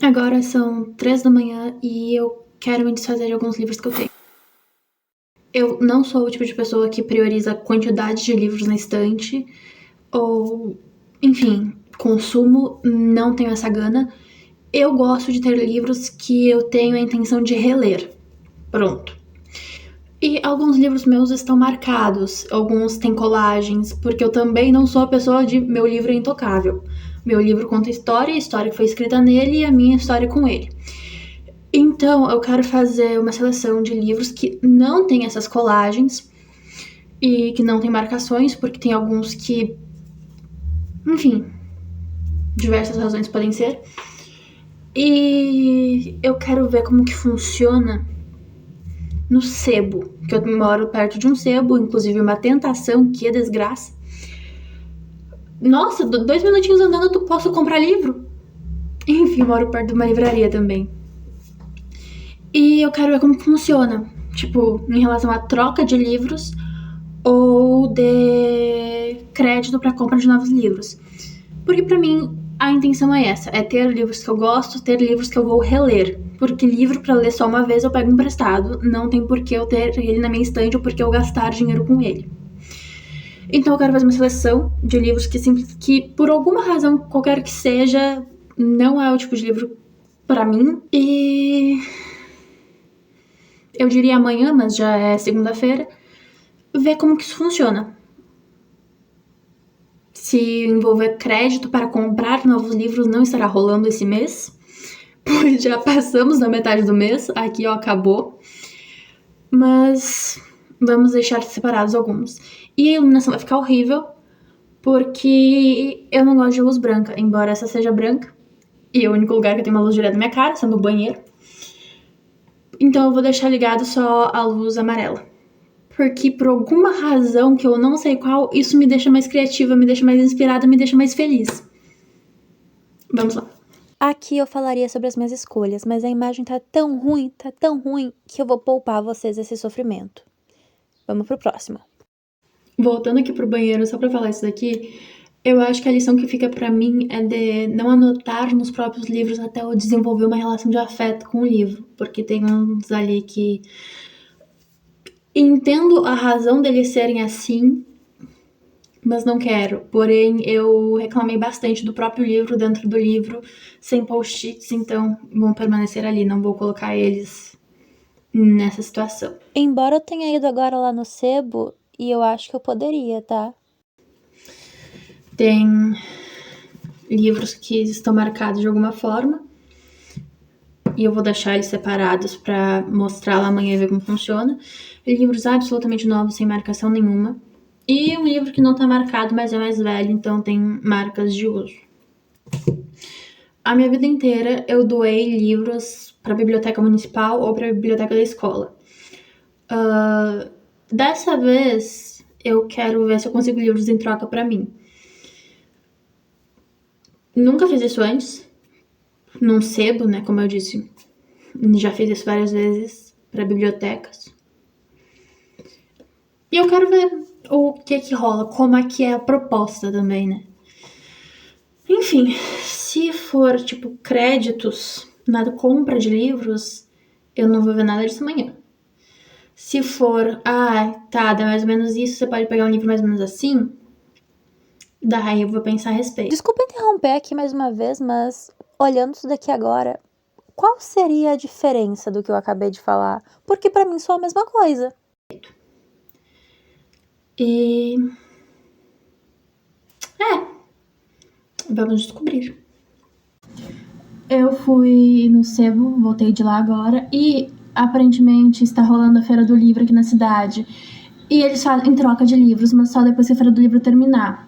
Agora são 3 da manhã e eu quero me desfazer de alguns livros que eu tenho. Eu não sou o tipo de pessoa que prioriza a quantidade de livros na estante ou, enfim, consumo, não tenho essa gana. Eu gosto de ter livros que eu tenho a intenção de reler. Pronto. E alguns livros meus estão marcados, alguns têm colagens, porque eu também não sou a pessoa de meu livro é intocável. Meu livro conta história, a história que foi escrita nele e a minha história com ele. Então, eu quero fazer uma seleção de livros que não tem essas colagens e que não tem marcações, porque tem alguns que, enfim, diversas razões podem ser. E eu quero ver como que funciona no sebo, que eu moro perto de um sebo, inclusive uma tentação, que desgraça. Nossa, 2 minutinhos andando tu posso comprar livro? Enfim, eu moro perto de uma livraria também. E eu quero ver como funciona, tipo, em relação à troca de livros ou de crédito para compra de novos livros. Porque para mim a intenção é essa, é ter livros que eu gosto, ter livros que eu vou reler. Porque livro para ler só uma vez eu pego emprestado, não tem por que eu ter ele na minha estante ou por que eu gastar dinheiro com ele. Então eu quero fazer uma seleção de livros que por alguma razão, qualquer que seja, não é o tipo de livro para mim. E eu diria amanhã, mas já é segunda-feira, ver como que isso funciona. Se envolver crédito para comprar novos livros não estará rolando esse mês, pois já passamos da metade do mês, aqui ó, acabou. Mas vamos deixar separados alguns. E a iluminação vai ficar horrível, porque eu não gosto de luz branca, embora essa seja branca. E é o único lugar que tem uma luz direta na minha cara, sendo o banheiro. Então eu vou deixar ligado só a luz amarela. Porque por alguma razão que eu não sei qual, isso me deixa mais criativa, me deixa mais inspirada, me deixa mais feliz. Vamos lá. Aqui eu falaria sobre as minhas escolhas, mas a imagem tá tão ruim, que eu vou poupar vocês esse sofrimento. Vamos pro próximo. Voltando aqui pro banheiro, só pra falar isso daqui, eu acho que a lição que fica pra mim é de não anotar nos próprios livros até eu desenvolver uma relação de afeto com o livro, porque tem uns ali que entendo a razão deles serem assim, mas não quero. Porém, eu reclamei bastante do próprio livro dentro do livro, sem post-its, então vão permanecer ali, não vou colocar eles nessa situação. Embora eu tenha ido agora lá no sebo, e eu acho que eu poderia, tá? Tem livros que estão marcados de alguma forma, e eu vou deixar eles separados para mostrar lá amanhã e ver como funciona. Livros absolutamente novos, sem marcação nenhuma. E um livro que não tá marcado, mas é mais velho, então tem marcas de uso. A minha vida inteira eu doei livros para a biblioteca municipal ou para a biblioteca da escola. Dessa vez eu quero ver se eu consigo livros em troca para mim. Nunca fiz isso antes, num sebo, né? Como eu disse, já fiz isso várias vezes para bibliotecas. E eu quero ver o que rola, como é que é a proposta também, né? Enfim, se for tipo créditos na compra de livros, eu não vou ver nada disso amanhã. Se for, tá, dá mais ou menos isso, você pode pegar um livro mais ou menos assim, daí eu vou pensar a respeito. Desculpa interromper aqui mais uma vez, mas olhando isso daqui agora, qual seria a diferença do que eu acabei de falar? Porque pra mim só a mesma coisa. E vamos descobrir. Eu fui no sebo, voltei de lá agora, e aparentemente está rolando a Feira do Livro aqui na cidade. E eles fazem troca de livros, mas só depois que a Feira do Livro terminar.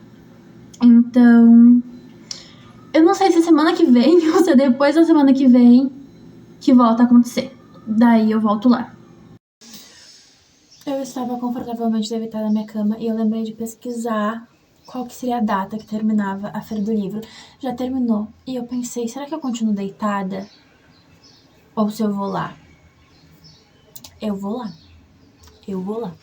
Então, eu não sei se semana que vem ou se é depois da semana que vem que volta a acontecer. Daí eu volto lá. Eu estava confortavelmente deitada na minha cama e eu lembrei de pesquisar qual que seria a data que terminava a Feira do Livro. Já terminou. E eu pensei, será que eu continuo deitada? Ou se eu vou lá? Eu vou lá. Eu vou lá.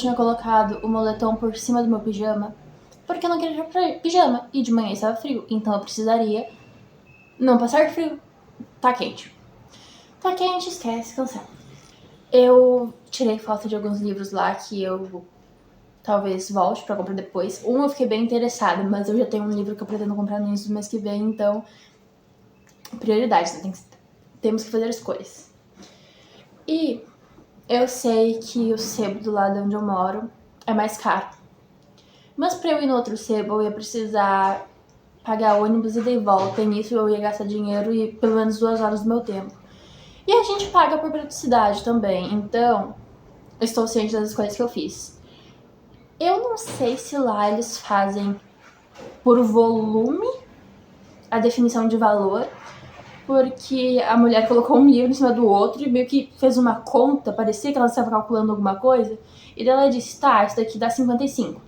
tinha colocado o moletom por cima do meu pijama, porque eu não queria tirar pijama, e de manhã estava frio, então eu precisaria não passar frio. Tá quente. Tá quente, esquece, cancela. Eu tirei foto de alguns livros lá que eu talvez volte pra comprar depois. Eu fiquei bem interessada, mas eu já tenho um livro que eu pretendo comprar no início do mês que vem, então prioridades, né? Temos que fazer escolhas. E eu sei que o sebo do lado onde eu moro é mais caro. Mas pra eu ir no outro sebo, eu ia precisar pagar ônibus e de volta. E nisso eu ia gastar dinheiro e pelo menos 2 horas do meu tempo. E a gente paga por praticidade também. Então, eu estou ciente das escolhas que eu fiz. Eu não sei se lá eles fazem por volume a definição de valor, porque a mulher colocou um livro em cima do outro e meio que fez uma conta, parecia que ela estava calculando alguma coisa, e daí ela disse, tá, isso daqui dá 55.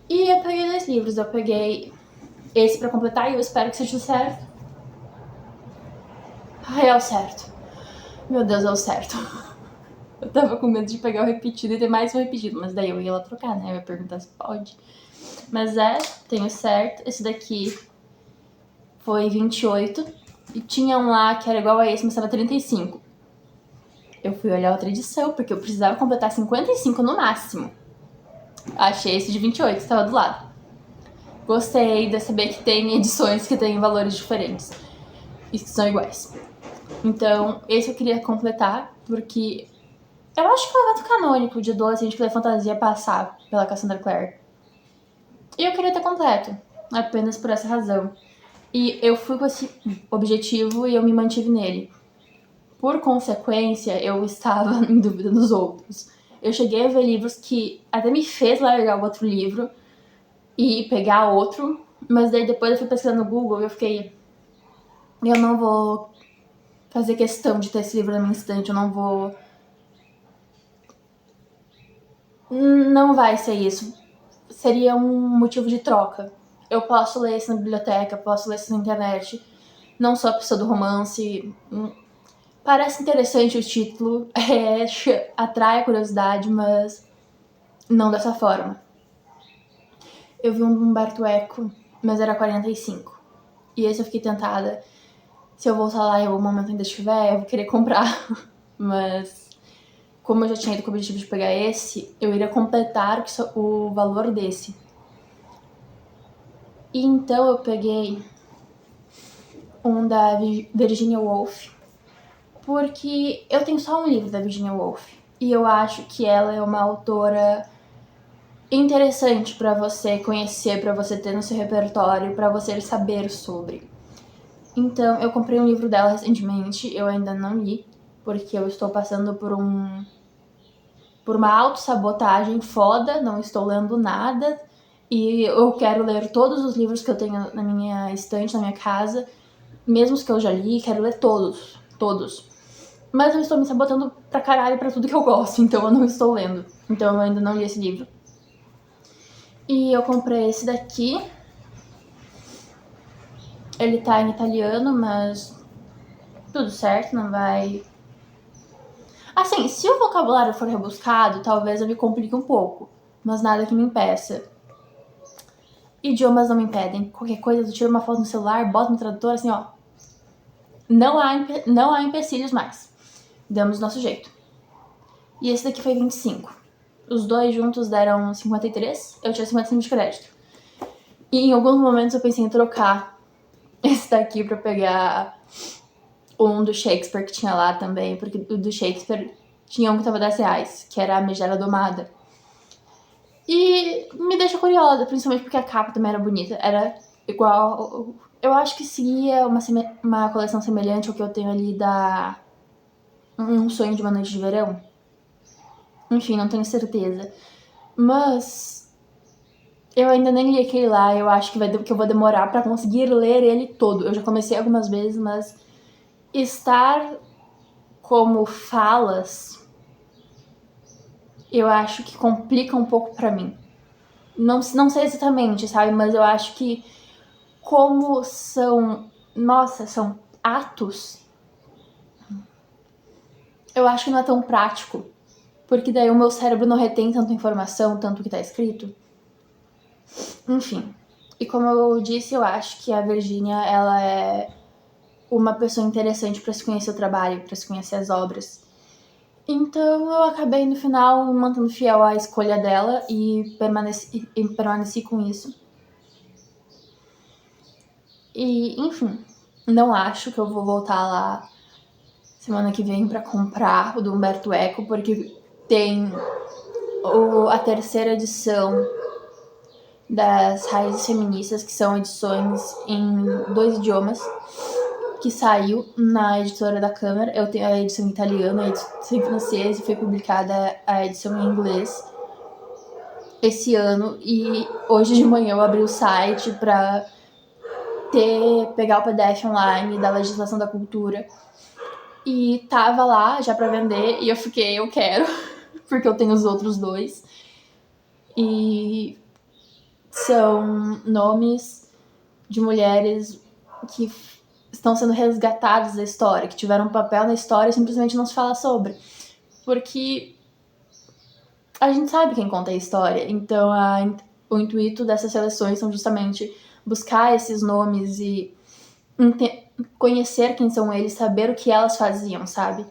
E eu peguei 2 livros, eu peguei esse pra completar e eu espero que seja o certo. Ai, é o certo. Meu Deus, é o certo. Eu tava com medo de pegar o repetido e ter mais um repetido, mas daí eu ia lá trocar, né? Eu ia perguntar se pode. Mas tenho certo. Esse daqui foi 28 e tinha um lá que era igual a esse, mas tava 35. Eu fui olhar outra edição, porque eu precisava completar 55 no máximo. Achei esse de 28, estava do lado. Gostei de saber que tem edições que têm valores diferentes e que são iguais. Então, esse eu queria completar, porque eu acho que é o evento canônico de adolescente que lê fantasia passar pela Cassandra Clare. E eu queria ter completo, apenas por essa razão. E eu fui com esse objetivo e eu me mantive nele. Por consequência, eu estava em dúvida dos outros. Eu cheguei a ver livros que até me fez largar o outro livro e pegar outro, mas daí depois eu fui pesquisando no Google e eu fiquei... Eu não vou fazer questão de ter esse livro na minha estante, eu não vou... Não vai ser isso. Seria um motivo de troca. Eu posso ler isso na biblioteca, posso ler isso na internet. Não sou a pessoa do romance. Parece interessante o título, atrai a curiosidade, mas não dessa forma. Eu vi um Umberto Eco, mas era 45. E esse eu fiquei tentada. Se eu voltar lá e o momento ainda estiver, eu vou querer comprar. Mas como eu já tinha ido com o objetivo de pegar esse, eu iria completar o valor desse. E então eu peguei um da Virginia Woolf, porque eu tenho só um livro da Virginia Woolf. E eu acho que ela é uma autora interessante pra você conhecer, pra você ter no seu repertório, pra você saber sobre. Então, eu comprei um livro dela recentemente, eu ainda não li, porque eu estou passando por uma autossabotagem foda, não estou lendo nada, e eu quero ler todos os livros que eu tenho na minha estante, na minha casa, mesmo os que eu já li, quero ler todos. Mas eu estou me sabotando pra caralho pra tudo que eu gosto, então eu não estou lendo. Então eu ainda não li esse livro. E eu comprei esse daqui. Ele tá em italiano, mas tudo certo, não vai... Assim, se o vocabulário for rebuscado, talvez eu me complique um pouco, mas nada que me impeça. Idiomas não me impedem. Qualquer coisa, eu tiro uma foto no celular, boto no tradutor, assim, ó. Não há empecilhos mais. Damos nosso jeito. E esse daqui foi 25. Os dois juntos deram 53, eu tinha 55 de crédito. E em alguns momentos eu pensei em trocar esse daqui pra pegar um do Shakespeare que tinha lá também, porque o do Shakespeare tinha um que tava R$10, que era a Megera Domada. E me deixa curiosa, principalmente porque a capa também era bonita. Era igual... Eu acho que seguia uma coleção semelhante ao que eu tenho ali da Um Sonho de uma Noite de Verão. Enfim, não tenho certeza. Mas eu ainda nem li aquele lá, eu acho que eu vou demorar pra conseguir ler ele todo. Eu já comecei algumas vezes, mas estar como falas, eu acho que complica um pouco pra mim. Não sei exatamente, sabe? Mas eu acho que como são atos, eu acho que não é tão prático porque daí o meu cérebro não retém tanta informação, tanto que tá escrito. Enfim. E como eu disse, eu acho que a Virginia, ela é uma pessoa interessante pra se conhecer o trabalho, pra se conhecer as obras. Então eu acabei no final me mantendo fiel à escolha dela e permaneci com isso. E, enfim, não acho que eu vou voltar lá semana que vem pra comprar o do Humberto Eco, porque tem a terceira edição das Raízes Feministas, que são edições em 2 idiomas, que saiu na editora da Câmara. Eu tenho a edição em italiano, a edição em francês, e foi publicada a edição em inglês esse ano. E hoje de manhã eu abri o site pra pegar o PDF online da legislação da cultura. E tava lá já pra vender, e eu fiquei, eu quero, porque eu tenho os outros 2. E são nomes de mulheres que estão sendo resgatadas da história, que tiveram um papel na história e simplesmente não se fala sobre. Porque a gente sabe quem conta a história, então o intuito dessas seleções são justamente buscar esses nomes e conhecer quem são eles, saber o que elas faziam, sabe?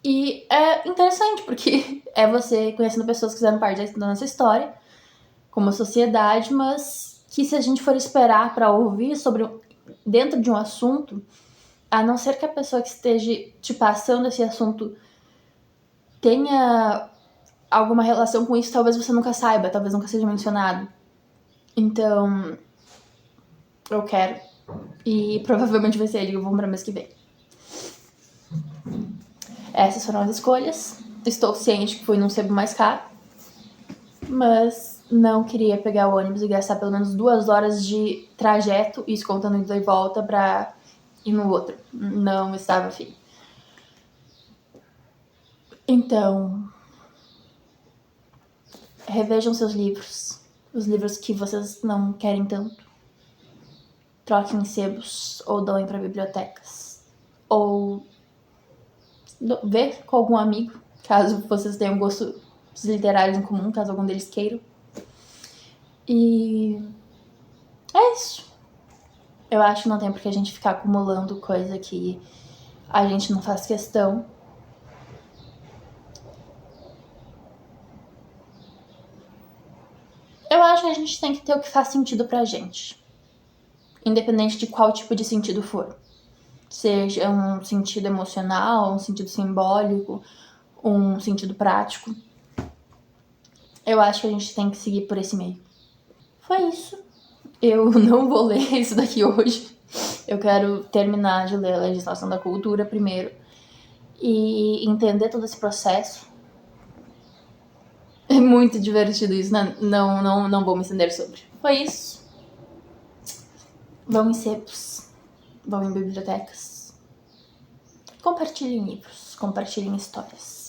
E é interessante, porque é você conhecendo pessoas que fizeram parte da nossa história, como sociedade, mas que se a gente for esperar pra ouvir sobre dentro de um assunto, a não ser que a pessoa que esteja te passando esse assunto tenha alguma relação com isso, talvez você nunca saiba, talvez nunca seja mencionado. Então, eu quero. E provavelmente vai ser ele que eu vou comprar mês que vem. Essas foram as escolhas. Estou ciente que foi num sebo mais caro, mas não queria pegar o ônibus e gastar pelo menos 2 horas de trajeto, isso contando ida e volta, pra ir no outro. Não estava afim. Então, revejam seus livros, os livros que vocês não querem tanto. Troquem sebos ou doem para bibliotecas. Ou vê com algum amigo, caso vocês tenham gostos literários em comum, caso algum deles queiram. E é isso. Eu acho que não tem por que a gente ficar acumulando coisa que a gente não faz questão. Eu acho que a gente tem que ter o que faz sentido pra gente, independente de qual tipo de sentido for. Seja um sentido emocional, um sentido simbólico, um sentido prático. Eu acho que a gente tem que seguir por esse meio. Foi isso. Eu não vou ler isso daqui hoje. Eu quero terminar de ler a legislação da cultura primeiro e entender todo esse processo. É muito divertido isso, né? Não vou me estender sobre. Foi isso. Vão em sebos, vão em bibliotecas. Compartilhem livros, compartilhem histórias.